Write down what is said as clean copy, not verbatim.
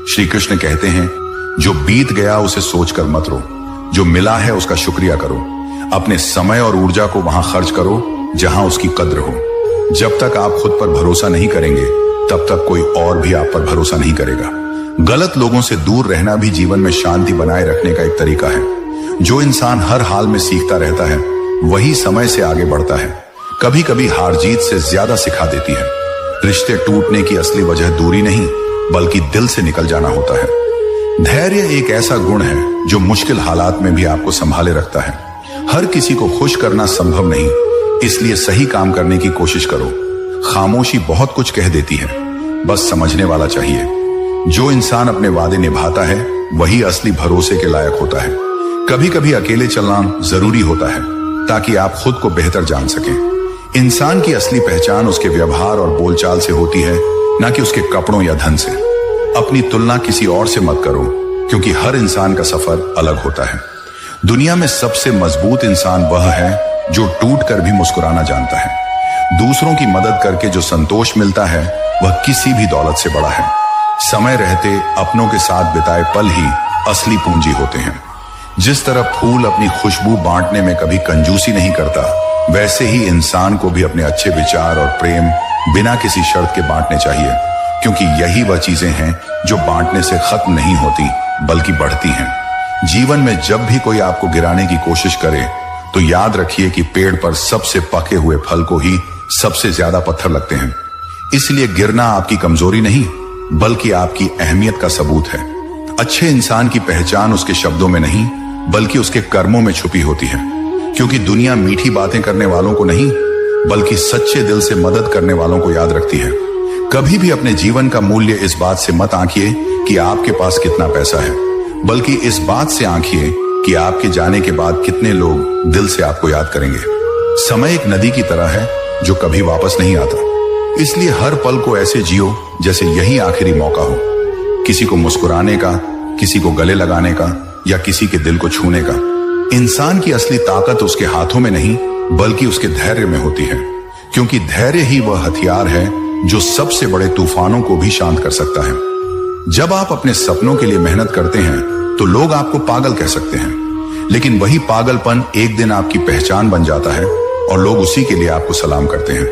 श्री कृष्ण कहते हैं, जो बीत गया उसे सोचकर मत रो, जो मिला है उसका शुक्रिया करो। अपने समय और ऊर्जा को वहां खर्च करो जहां उसकी कद्र हो। जब तक आप खुद पर भरोसा नहीं करेंगे तब तक कोई और भी आप पर भरोसा नहीं करेगा। गलत लोगों से दूर रहना भी जीवन में शांति बनाए रखने का एक तरीका है। जो इंसान हर हाल में सीखता रहता है वही समय से आगे बढ़ता है। कभी कभी हार जीत से ज्यादा सिखा देती है। रिश्ते टूटने की असली वजह दूरी नहीं बल्कि दिल से निकल जाना होता है। धैर्य एक ऐसा गुण है जो मुश्किल हालात में भी आपको संभाले रखता है। हर किसी को खुश करना संभव नहीं, इसलिए सही काम करने की कोशिश करो। खामोशी बहुत कुछ कह देती है, बस समझने वाला चाहिए। जो इंसान अपने वादे निभाता है वही असली भरोसे के लायक होता है। कभी कभी अकेले चलना जरूरी होता है ताकि आप खुद को बेहतर जान सकें। इंसान की असली पहचान उसके व्यवहार और बोलचाल से होती है, ना कि उसके कपड़ों या धन से। अपनी तुलना किसी और से मत करो, क्योंकि हर इंसान का सफर अलग होता है। दुनिया में सबसे मजबूत इंसान वह है जो टूट कर भी मुस्कुराना जानता है। दूसरों की मदद करके जो संतोष मिलता है वह किसी भी दौलत से बड़ा है। समय रहते अपनों के साथ बिताए पल ही असली पूंजी होते हैं। जिस तरह फूल अपनी खुशबू बांटने में कभी कंजूसी नहीं करता, वैसे ही इंसान को भी अपने अच्छे विचार और प्रेम बिना किसी शर्त के बांटने चाहिए, क्योंकि यही वह चीजें हैं जो बांटने से खत्म नहीं होती बल्कि बढ़ती हैं। जीवन में जब भी कोई आपको गिराने की कोशिश करे तो याद रखिए कि पेड़ पर सबसे पके हुए फल को ही सबसे ज्यादा पत्थर लगते हैं। इसलिए गिरना आपकी कमजोरी नहीं बल्कि आपकी अहमियत का सबूत है। अच्छे इंसान की पहचान उसके शब्दों में नहीं बल्कि उसके कर्मों में छुपी होती है, क्योंकि दुनिया मीठी बातें करने वालों को नहीं बल्कि सच्चे दिल से मदद करने वालों को याद रखती है। कभी भी अपने जीवन का मूल्य इस बात से मत आंकिए कि आपके पास कितना पैसा है, बल्कि इस बात से आंकिए कि आपके जाने के बाद कितने लोग दिल से आपको याद करेंगे। समय एक नदी की तरह है जो कभी वापस नहीं आता, इसलिए हर पल को ऐसे जियो जैसे यही आखिरी मौका हो। किसी को मुस्कुराने का, किसी को गले लगाने का या किसी के दिल को छूने का। इंसान की असली ताकत उसके हाथों में नहीं बल्कि उसके धैर्य में होती है, क्योंकि धैर्य ही वह हथियार है जो सबसे बड़े तूफानों को भी शांत कर सकता है। जब आप अपने सपनों के लिए मेहनत करते हैं तो लोग आपको पागल कह सकते हैं, लेकिन वही पागलपन एक दिन आपकी पहचान बन जाता है और लोग उसी के लिए आपको सलाम करते हैं।